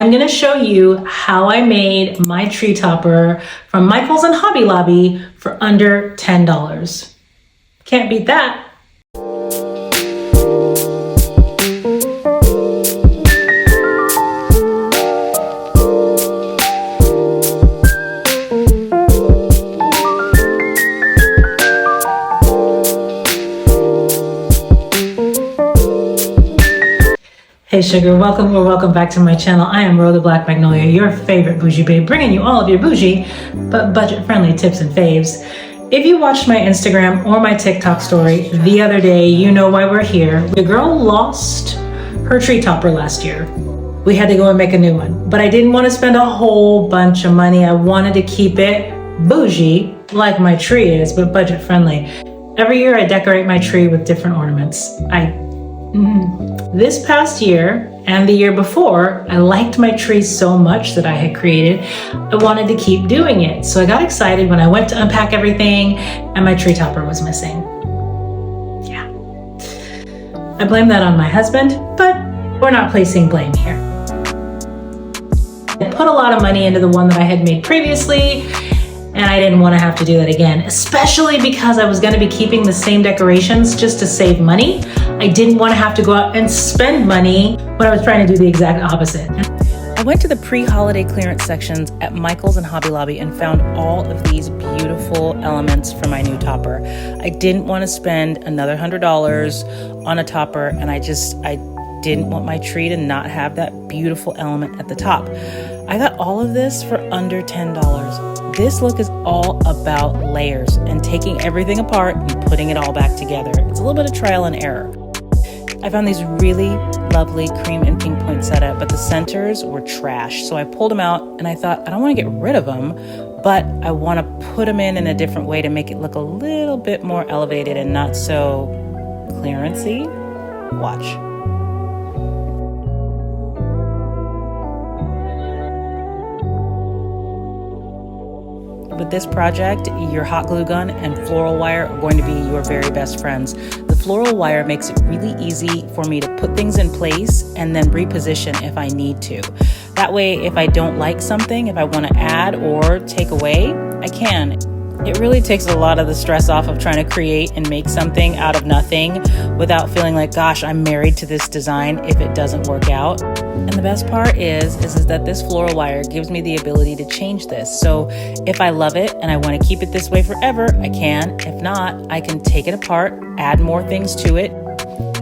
I'm going to show you how I made my tree topper from Michael's and Hobby Lobby for under $10. Can't beat that. Hey sugar, welcome back to my channel. I am Ro the Black Magnolia, your favorite bougie babe, bringing you all of your bougie but budget-friendly tips and faves. If you watched my Instagram or my TikTok story the other day, you know why we're here. The girl lost her tree topper last year. We had to go and make a new one, but I didn't want to spend a whole bunch of money. I wanted to keep it bougie, like my tree is, but budget-friendly. Every year I decorate my tree with different ornaments. This past year and the year before, I liked my tree so much that I had created, I wanted to keep doing it. So I got excited when I went to unpack everything and my tree topper was missing. Yeah. I blame that on my husband, but we're not placing blame here. I put a lot of money into the one that I had made previously, and I didn't want to have to do that again, especially because I was going to be keeping the same decorations just to save money. I didn't want to have to go out and spend money when I was trying to do the exact opposite. I went to the pre-holiday clearance sections at Michael's and Hobby Lobby and found all of these beautiful elements for my new topper. I didn't want to spend another $100 on a topper, and I didn't want my tree to not have that beautiful element at the top. I got all of this for under $10. This look is all about layers and taking everything apart and putting it all back together. It's a little bit of trial and error. I found these really lovely cream and pink poinsettia, but the centers were trash. So I pulled them out and I thought, I don't want to get rid of them, but I want to put them in a different way to make it look a little bit more elevated and not so clearancey. Watch. With this project, your hot glue gun and floral wire are going to be your very best friends. The floral wire makes it really easy for me to put things in place and then reposition if I need to. That way, if I don't like something, if I want to add or take away, I can. It really takes a lot of the stress off of trying to create and make something out of nothing without feeling like, gosh, I'm married to this design if it doesn't work out. And the best part is that this floral wire gives me the ability to change this. So if I love it and I want to keep it this way forever, I can. If not, I can take it apart, add more things to it,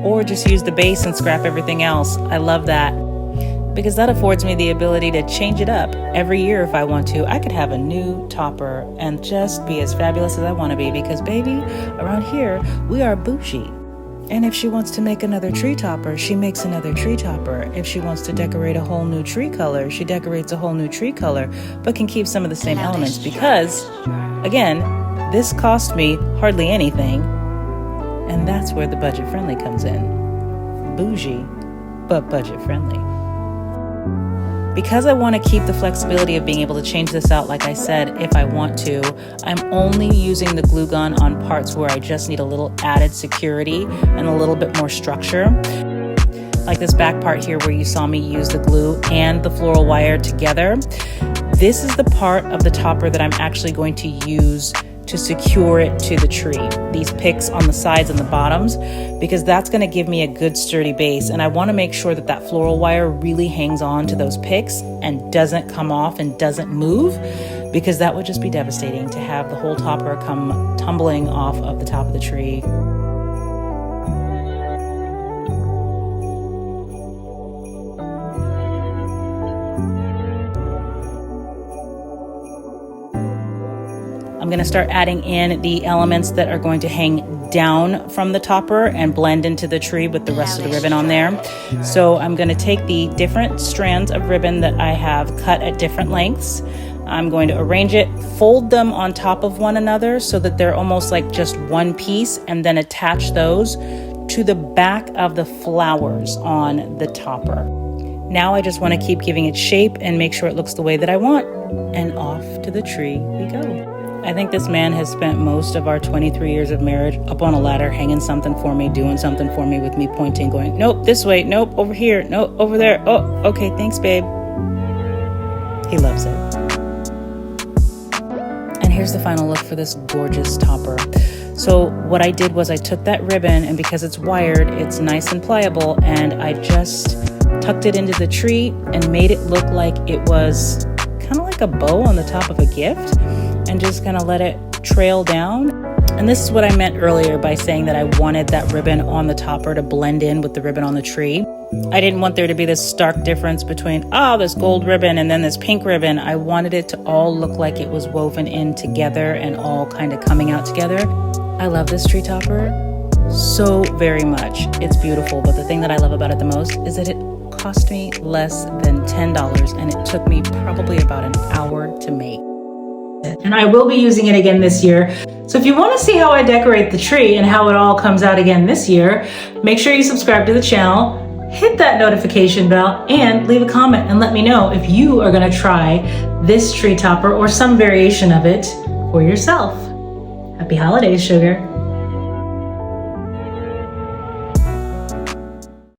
or just use the base and scrap everything else. I love that, because that affords me the ability to change it up every year if I want to. I could have a new topper and just be as fabulous as I want to be, because baby, around here, we are bougie. And if she wants to make another tree topper, she makes another tree topper. If she wants to decorate a whole new tree color, she decorates a whole new tree color, but can keep some of the same elements because, again, this cost me hardly anything. And that's where the budget friendly comes in. Bougie, but budget friendly. Because I want to keep the flexibility of being able to change this out, like I said, if I want to, I'm only using the glue gun on parts where I just need a little added security and a little bit more structure. Like this back part here where you saw me use the glue and the floral wire together. This is the part of the topper that I'm actually going to use to secure it to the tree. These picks on the sides and the bottoms, because that's gonna give me a good sturdy base. And I wanna make sure that that floral wire really hangs on to those picks and doesn't come off and doesn't move, because that would just be devastating to have the whole topper come tumbling off of the top of the tree. I'm going to start adding in the elements that are going to hang down from the topper and blend into the tree with the rest of the ribbon on there. So I'm going to take the different strands of ribbon that I have cut at different lengths. I'm going to arrange it, fold them on top of one another so that they're almost like just one piece, and then attach those to the back of the flowers on the topper. Now I just want to keep giving it shape and make sure it looks the way that I want, and off to the tree we go. I think this man has spent most of our 23 years of marriage up on a ladder, hanging something for me, doing something for me, with me pointing, going, nope, this way, nope, over here, nope, over there. Oh, okay, thanks, babe. He loves it. And here's the final look for this gorgeous topper. So what I did was I took that ribbon, and because it's wired, it's nice and pliable, and I just tucked it into the tree and made it look like it was kind of like a bow on the top of a gift, and just kind of let it trail down. And this is what I meant earlier by saying that I wanted that ribbon on the topper to blend in with the ribbon on the tree. I didn't want there to be this stark difference between, this gold ribbon and then this pink ribbon. I wanted it to all look like it was woven in together and all kind of coming out together. I love this tree topper so very much. It's beautiful, but the thing that I love about it the most is that it cost me less than $10, and it took me probably about an hour to make. And I will be using it again this year. So if you want to see how I decorate the tree and how it all comes out again this year, make sure you subscribe to the channel, hit that notification bell, and leave a comment and let me know if you are going to try this tree topper or some variation of it for yourself. Happy holidays, sugar.